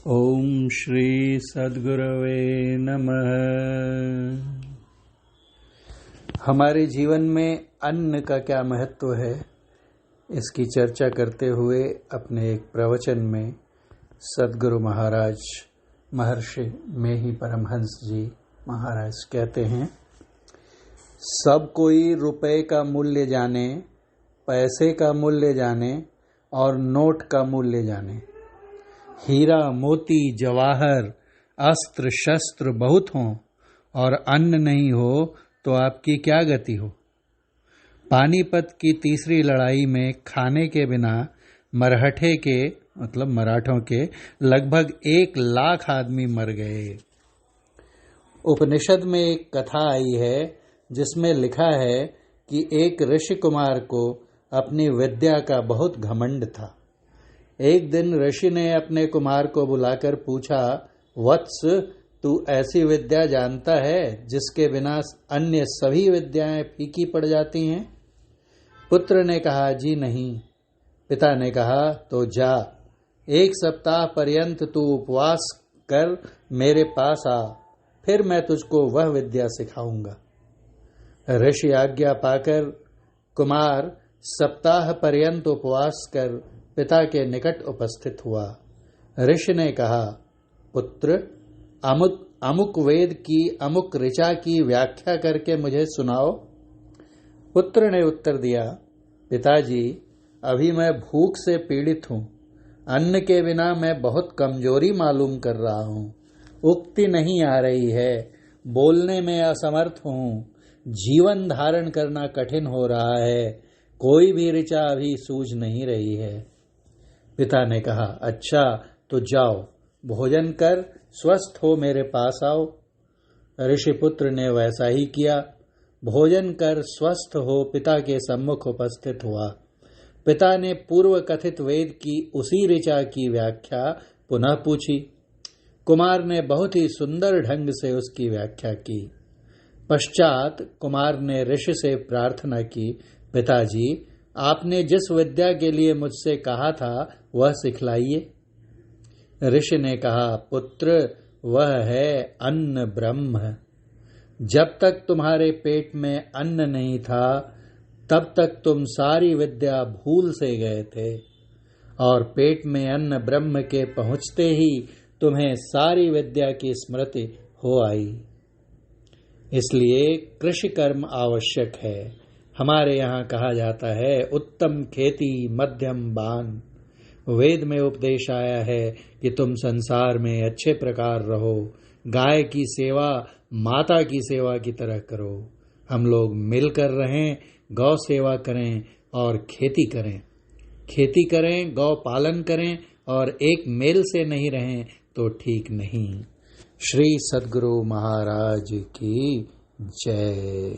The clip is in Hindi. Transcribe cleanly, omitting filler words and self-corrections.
ओम श्री सद्गुरवे नमः। हमारे जीवन में अन्न का क्या महत्व है, इसकी चर्चा करते हुए अपने एक प्रवचन में सद्गुरु महाराज महर्षि में ही परमहंस जी महाराज कहते हैं, सब कोई रुपए का मूल्य जाने, पैसे का मूल्य जाने और नोट का मूल्य जाने। हीरा मोती जवाहर अस्त्र शस्त्र बहुत हों और अन्न नहीं हो तो आपकी क्या गति हो। पानीपत की तीसरी लड़ाई में खाने के बिना मरहठे के मराठों के लगभग 1 लाख आदमी मर गए। उपनिषद में एक कथा आई है जिसमें लिखा है कि एक ऋषि कुमार को अपनी विद्या का बहुत घमंड था। एक दिन ऋषि ने अपने कुमार को बुलाकर पूछा, वत्स, तू ऐसी विद्या जानता है जिसके बिना अन्य सभी विद्याएं फीकी पड़ जाती हैं? पुत्र ने कहा, जी नहीं। पिता ने कहा, तो जा, 1 सप्ताह पर्यंत तू उपवास कर मेरे पास आ, फिर मैं तुझको वह विद्या सिखाऊंगा। ऋषि आज्ञा पाकर कुमार सप्ताह पर्यंत उपवास कर पिता के निकट उपस्थित हुआ। ऋषि ने कहा, पुत्र, अमुक वेद की अमुक ऋचा की व्याख्या करके मुझे सुनाओ। पुत्र ने उत्तर दिया, पिताजी, अभी मैं भूख से पीड़ित हूँ। अन्न के बिना मैं बहुत कमजोरी मालूम कर रहा हूँ। उक्ति नहीं आ रही है, बोलने में असमर्थ हूँ, जीवन धारण करना कठिन हो रहा है, कोई भी ऋचा अभी सूझ नहीं रही है। पिता ने कहा, अच्छा तो जाओ, भोजन कर स्वस्थ हो मेरे पास आओ। ऋषिपुत्र ने वैसा ही किया। भोजन कर स्वस्थ हो पिता के सम्मुख उपस्थित हुआ। पिता ने पूर्व कथित वेद की उसी ऋचा की व्याख्या पुनः पूछी। कुमार ने बहुत ही सुंदर ढंग से उसकी व्याख्या की। पश्चात कुमार ने ऋषि से प्रार्थना की, पिताजी, आपने जिस विद्या के लिए मुझसे कहा था वह सिखलाइए। ऋषि ने कहा, पुत्र, वह है अन्न ब्रह्म। जब तक तुम्हारे पेट में अन्न नहीं था तब तक तुम सारी विद्या भूल से गए थे, और पेट में अन्न ब्रह्म के पहुंचते ही तुम्हें सारी विद्या की स्मृति हो आई। इसलिए कृषि कर्म आवश्यक है। हमारे यहाँ कहा जाता है, उत्तम खेती मध्यम बान। वेद में उपदेश आया है कि तुम संसार में अच्छे प्रकार रहो, गाय की सेवा माता की सेवा की तरह करो। हम लोग मिलकर रहें, गौ सेवा करें और खेती करें, गौ पालन करें और एक मेल से नहीं रहें तो ठीक नहीं। श्री सद्गुरु महाराज की जय।